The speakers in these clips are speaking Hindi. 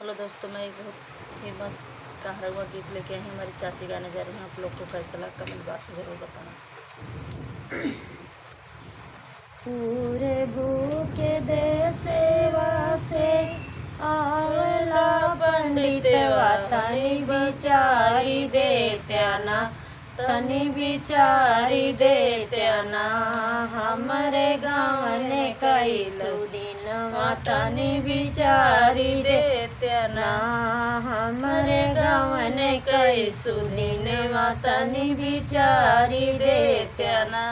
हेलो दोस्तों, मैं एक बहुत फेमस कहरवा गीत लेके आई हूँ। हमारी चाची गाने जा रही हैं। आप लोग को कैसा लगा कमेंट बॉक्स में ज़रूर बताना। पूरे भूखे देशवा से आवला पंडितवा तनी बिचारी देत्याना, तनी बिचारी देत्याना। हमारे गाँव ने कई सुदिनवा तनी बिचारी देत्याना। हमारे गाँव ने कई सुदिनवा तनी बिचारी देत्याना।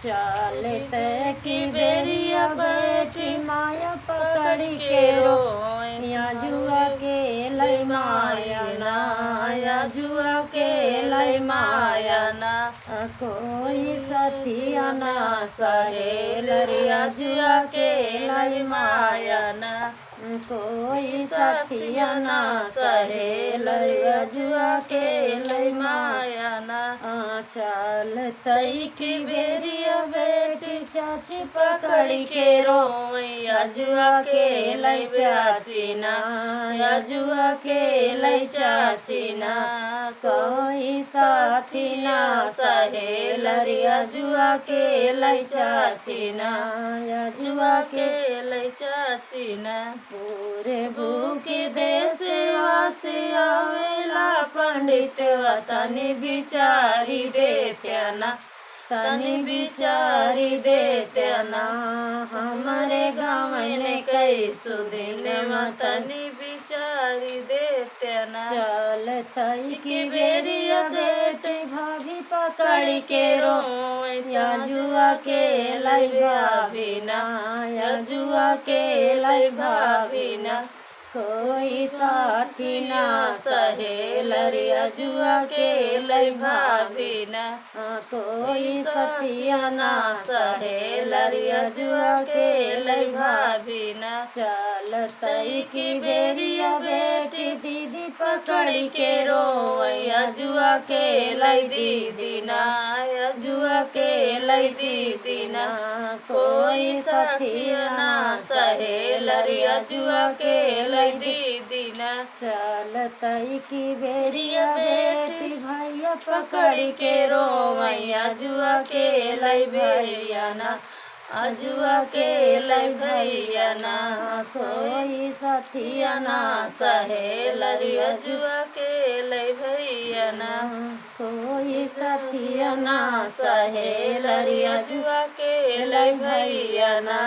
चालत की बेरिया बेटी माया पकड़ के रोए, या जुआ के लई माया ना, या जुआ के लई माया ना। कोई सतिया ना सहेलरिया जुआ के लई माया ना। कोई सतिया ना सहेलरिया जुआ के लई माया ना। चल तई की बेरिया बेटी चाची पकड़ के रोए, या जुआ के लई चाची ना, या जुआ के लई चाची ना। कोई साथी ना सहेलरिया जुआ के लई चाची ना, या जुआ के लई चाची ना। पूरे भूखे देशवा से आवेला पंडितवा तनी बिचारी देत्याना, तनी बिचारी देत्याना। हमारे गाँव ने कई सुदिनवा तनी बिचारी देत्याना। चल तई की बेरिया बेटी भाभी पकड़ के रोए, या जुआ के लई भाभीना, या जुआ के लई भाभीना। कोई साथी ना सहेलरिया जुआ के लई भाभीना। कोई सतिया ना सहेलरिया जुआ के लई भाभीना। चल तई की बेरिया बेटी दीदी पकड़ के रोए, या जुआ के लई दीदी ना, या जुआ के लई दीदी ना। कोई सतिया ना सहेलरिया जुआ के लई दीदी ना। चल तई की बेरिया बेटी भैया पकड़ के रोए, या जुआ के लई भैया ना, जुआ के लई भैया ना। कोई सतिया ना सहेलरिया जुआ के लई भैया ना। कोई सतिया ना सहेलरिया जुआ के लई भैया ना।